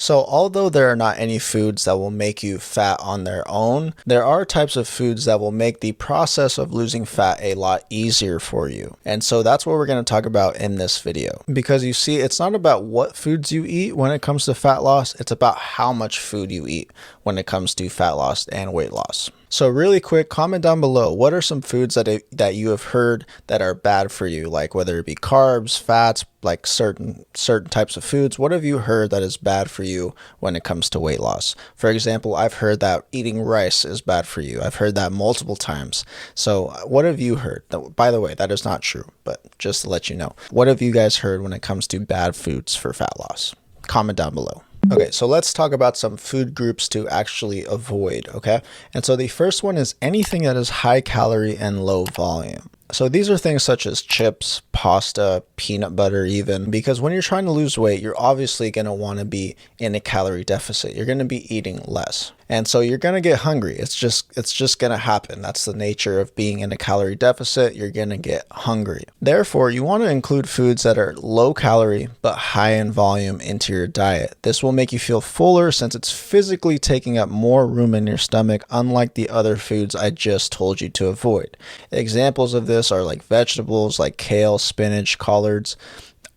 So although there are not any foods that will make you fat on their own, there are types of foods that will make the process of losing fat a lot easier for you. And so that's what we're going to talk about in this video. Because you see, it's not about what foods you eat when it comes to fat loss, it's about how much food you eat when it comes to fat loss and weight loss. So really quick, comment down below, what are some foods that you have heard that are bad for you? Like whether it be carbs, fats, like certain types of foods. What have you heard that is bad for you when it comes to weight loss? For example, I've heard that eating rice is bad for you. I've heard that multiple times. So what have you heard? By the way, that is not true, but just to let you know. What have you guys heard when it comes to bad foods for fat loss? Comment down below. Okay, so let's talk about some food groups to actually avoid, okay? And so the first one is anything that is high calorie and low volume. So these are things such as chips, pasta, peanut butter even, because when you're trying to lose weight, you're obviously going to want to be in a calorie deficit. You're going to be eating less. And so you're going to get hungry. It's just going to happen. That's the nature of being in a calorie deficit. You're going to get hungry. Therefore, you want to include foods that are low calorie but high in volume into your diet. This will make you feel fuller since it's physically taking up more room in your stomach, unlike the other foods I just told you to avoid. Examples of this are like vegetables like kale, spinach, collards,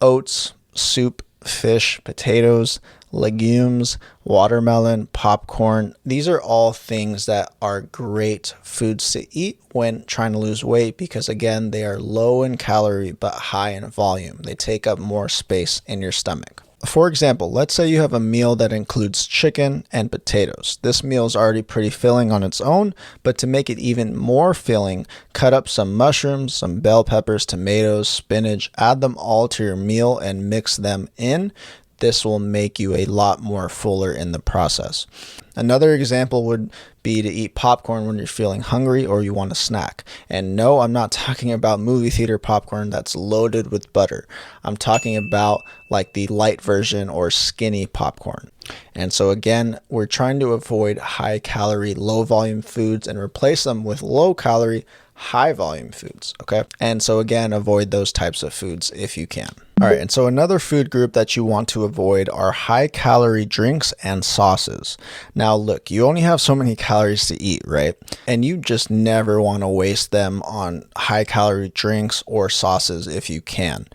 oats, soup, fish, potatoes, legumes, watermelon, popcorn. These are all things that are great foods to eat when trying to lose weight because, again, they are low in calorie but high in volume. They take up more space in your stomach. For example, let's say you have a meal that includes chicken and potatoes. This meal is already pretty filling on its own, but to make it even more filling, cut up some mushrooms, some bell peppers, tomatoes, spinach, add them all to your meal and mix them in. This will make you a lot more fuller in the process. Another example would be to eat popcorn when you're feeling hungry or you want a snack. And no, I'm not talking about movie theater popcorn that's loaded with butter. I'm talking about like the light version or skinny popcorn. And so again, we're trying to avoid high calorie, low volume foods and replace them with low calorie, high volume foods, okay? And so again, avoid those types of foods if you can. All right, and so another food group that you want to avoid are high calorie drinks and sauces. Now look, you only have so many calories to eat, right? And you just never want to waste them on high calorie drinks or sauces if you can.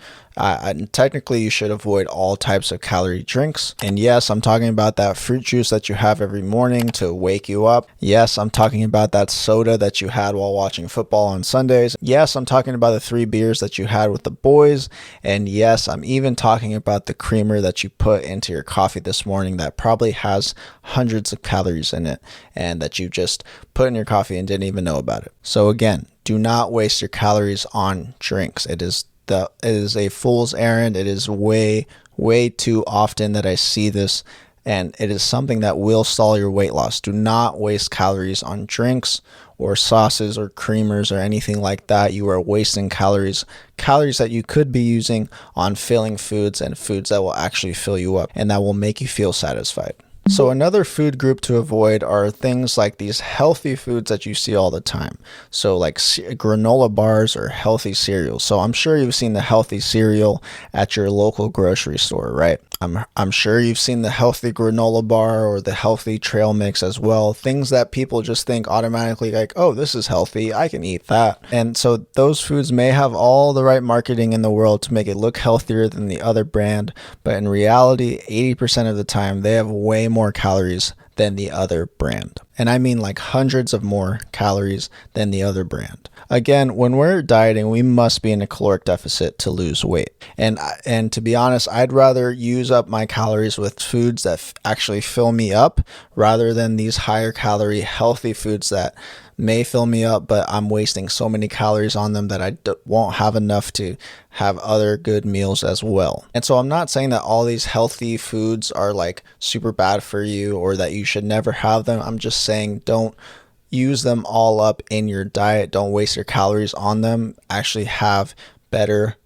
Technically, you should avoid all types of calorie drinks. And yes, I'm talking about that fruit juice that you have every morning to wake you up. Yes, I'm talking about that soda that you had while watching football on Sundays. Yes, I'm talking about the 3 beers that you had with the boys. And yes, I'm even talking about the creamer that you put into your coffee this morning that probably has hundreds of calories in it and that you just put in your coffee and didn't even know about it. So again, do not waste your calories on drinks. It is a fool's errand. It is way too often that I see this, and it is something that will stall your weight loss. Do not waste calories on drinks or sauces or creamers or anything like that. You are wasting calories that you could be using on filling foods and foods that will actually fill you up and that will make you feel satisfied. So another food group to avoid are things like these healthy foods that you see all the time. So like granola bars or healthy cereals. So I'm sure you've seen the healthy cereal at your local grocery store, right? I'm sure you've seen the healthy granola bar or the healthy trail mix as well. Things that people just think automatically like, oh, this is healthy, I can eat that. And so those foods may have all the right marketing in the world to make it look healthier than the other brand, but in reality, 80% of the time, they have way more calories than the other brand. And I mean like hundreds of more calories than the other brand. Again, when we're dieting, we must be in a caloric deficit to lose weight. And to be honest, I'd rather use up my calories with foods that actually fill me up rather than these higher calorie healthy foods that may fill me up, but I'm wasting so many calories on them that I won't have enough to have other good meals as well. And so I'm not saying that all these healthy foods are like super bad for you or that you should never have them. I'm just saying don't use them all up in your diet. Don't waste your calories on them. Actually have better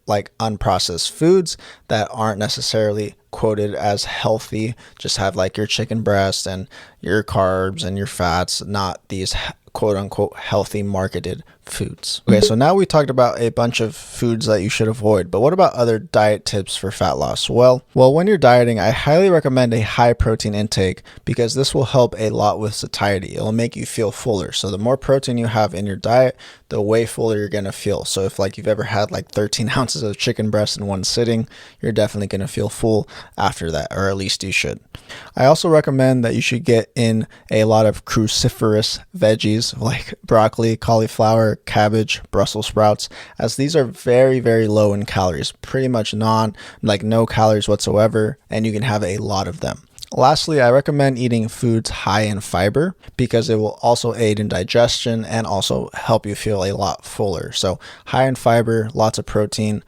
like unprocessed foods that aren't necessarily quoted as healthy. Just have like your chicken breast and your carbs and your fats, not these quote unquote healthy marketed foods. Okay, so now we talked about a bunch of foods that you should avoid, but what about other diet tips for fat loss? Well, when you're dieting, I highly recommend a high protein intake because this will help a lot with satiety. It'll make you feel fuller. So the more protein you have in your diet, the way fuller you're going to feel. So if like you've ever had like 13 ounces of chicken breast in one sitting, you're definitely going to feel full after that, or at least you should. I also recommend that you should get in a lot of cruciferous veggies like broccoli, cauliflower, cabbage, Brussels sprouts, as these are very, very low in calories, pretty much no calories whatsoever, and you can have a lot of them. Lastly, I recommend eating foods high in fiber because it will also aid in digestion and also help you feel a lot fuller. So high in fiber, lots of protein,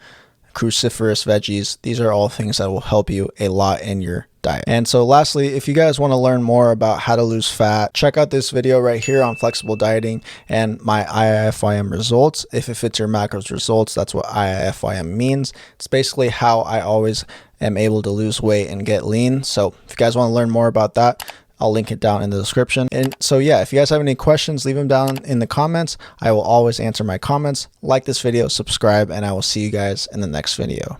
cruciferous veggies, these are all things that will help you a lot in your diet. And so lastly, if you guys want to learn more about how to lose fat, check out this video right here on flexible dieting and my IIFYM results. If it fits your macros results, that's what IIFYM means. It's basically how I always am able to lose weight and get lean. So if you guys want to learn more about that, I'll link it down in the description. And so yeah, if you guys have any questions, leave them down in the comments. I will always answer my comments. Like this video, subscribe, and I will see you guys in the next video.